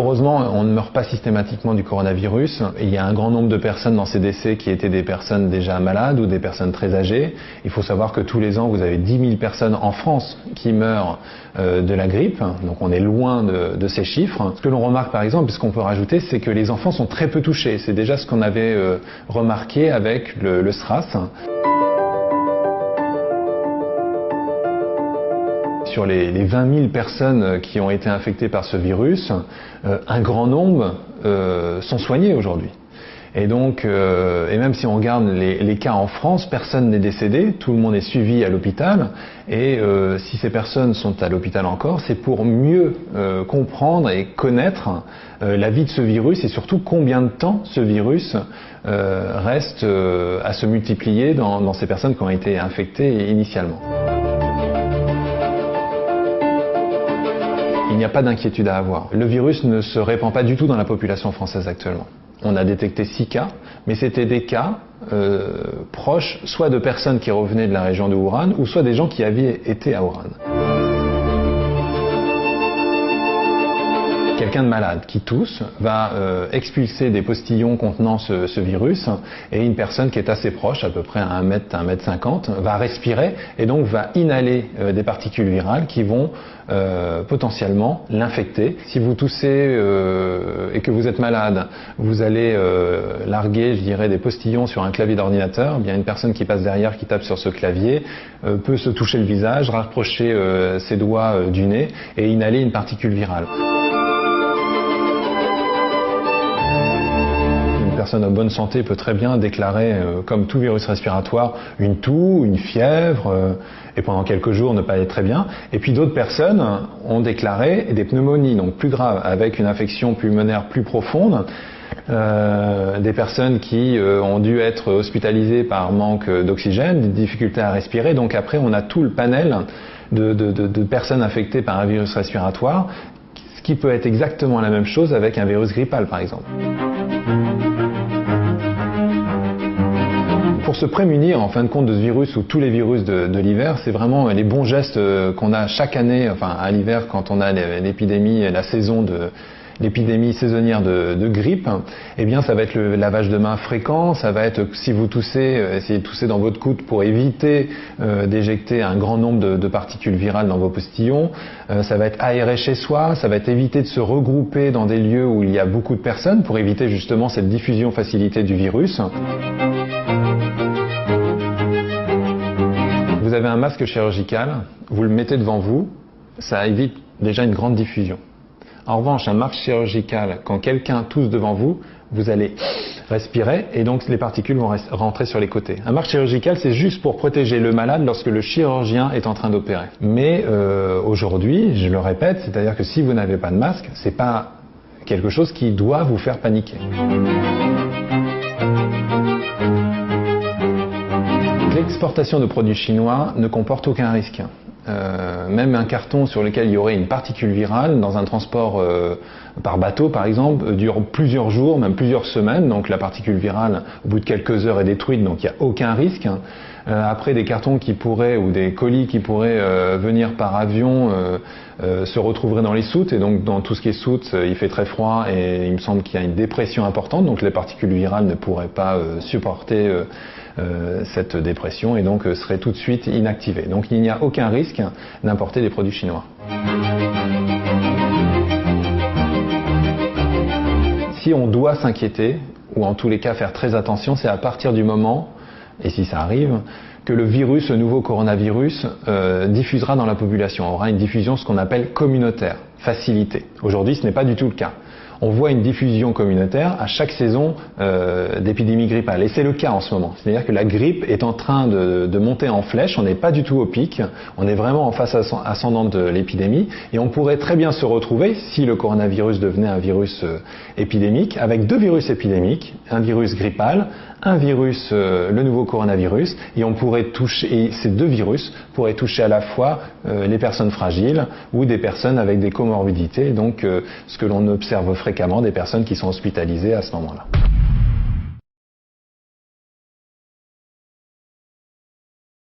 Heureusement, on ne meurt pas systématiquement du coronavirus. Il y a un grand nombre de personnes dans ces décès qui étaient des personnes déjà malades ou des personnes très âgées. Il faut savoir que tous les ans, vous avez 10 000 personnes en France qui meurent de la grippe. Donc on est loin de ces chiffres. Ce que l'on remarque par exemple, ce qu'on peut rajouter, c'est que les enfants sont très peu touchés. C'est déjà ce qu'on avait remarqué avec le SRAS. Sur les 20 000 personnes qui ont été infectées par ce virus, un grand nombre sont soignés aujourd'hui. Et donc, et même si on regarde les cas en France, personne n'est décédé, tout le monde est suivi à l'hôpital. Et si ces personnes sont à l'hôpital encore, c'est pour mieux comprendre et connaître la vie de ce virus et surtout combien de temps ce virus reste à se multiplier dans ces personnes qui ont été infectées initialement. Il n'y a pas d'inquiétude à avoir. Le virus ne se répand pas du tout dans la population française actuellement. On a détecté 6 cas, mais c'était des cas proches soit de personnes qui revenaient de la région de Wuhan, ou soit des gens qui avaient été à Wuhan. Quelqu'un de malade qui tousse va expulser des postillons contenant ce virus, et une personne qui est assez proche, à peu près à 1 mètre, 1,50 m, va respirer et donc va inhaler des particules virales qui vont potentiellement l'infecter. Si vous toussez et que vous êtes malade, vous allez larguer, je dirais, des postillons sur un clavier d'ordinateur. Bien, une personne qui passe derrière, qui tape sur ce clavier, peut se toucher le visage, rapprocher ses doigts du nez et inhaler une particule virale. Une personne en bonne santé peut très bien déclarer, comme tout virus respiratoire, une toux, une fièvre, et pendant quelques jours ne pas aller très bien. Et puis d'autres personnes ont déclaré des pneumonies, donc plus graves, avec une infection pulmonaire plus profonde. Des personnes qui ont dû être hospitalisées par manque d'oxygène, des difficultés à respirer. Donc après, on a tout le panel de personnes infectées par un virus respiratoire, ce qui peut être exactement la même chose avec un virus grippal, par exemple. Pour se prémunir en fin de compte de ce virus ou tous les virus de l'hiver, c'est vraiment les bons gestes qu'on a chaque année, enfin à l'hiver quand on a l'épidémie, la saison de l'épidémie saisonnière de grippe. Eh bien ça va être le lavage de mains fréquent, ça va être si vous toussez, essayez de tousser dans votre coude pour éviter d'éjecter un grand nombre de particules virales dans vos postillons. Ça va être aérer chez soi, ça va être éviter de se regrouper dans des lieux où il y a beaucoup de personnes pour éviter justement cette diffusion facilitée du virus. Vous avez un masque chirurgical, vous le mettez devant vous, ça évite déjà une grande diffusion. En revanche, un masque chirurgical, quand quelqu'un tousse devant vous, vous allez respirer et donc les particules vont rentrer sur les côtés. Un masque chirurgical, c'est juste pour protéger le malade lorsque le chirurgien est en train d'opérer. Mais aujourd'hui, je le répète, c'est-à-dire que si vous n'avez pas de masque, c'est pas quelque chose qui doit vous faire paniquer. L'exportation de produits chinois ne comporte aucun risque. Même un carton sur lequel il y aurait une particule virale dans un transport par bateau par exemple dure plusieurs jours, même plusieurs semaines, donc la particule virale au bout de quelques heures est détruite, donc il n'y a aucun risque. Après, des cartons qui pourraient ou des colis qui pourraient venir par avion se retrouveraient dans les soutes, et donc dans tout ce qui est soute, il fait très froid et il me semble qu'il y a une dépression importante, donc les particules virales ne pourraient pas supporter cette dépression et donc seraient tout de suite inactivées. Donc il n'y a aucun risque d'importer des produits chinois. Si on doit s'inquiéter, ou en tous les cas faire très attention, c'est à partir du moment, et si ça arrive, que le virus, le nouveau coronavirus, diffusera dans la population, aura une diffusion ce qu'on appelle communautaire, facilitée. Aujourd'hui, ce n'est pas du tout le cas. On voit une diffusion communautaire à chaque saison d'épidémie grippale. Et c'est le cas en ce moment. C'est-à-dire que la grippe est en train de monter en flèche, on n'est pas du tout au pic, on est vraiment en phase ascendante de l'épidémie, et on pourrait très bien se retrouver, si le coronavirus devenait un virus épidémique, avec 2 virus épidémiques, un virus grippal, un virus, le nouveau coronavirus, et on pourrait toucher, et ces 2 virus pourraient toucher à la fois les personnes fragiles ou des personnes avec des comorbidités, donc ce que l'on observe fréquemment, des personnes qui sont hospitalisées à ce moment-là.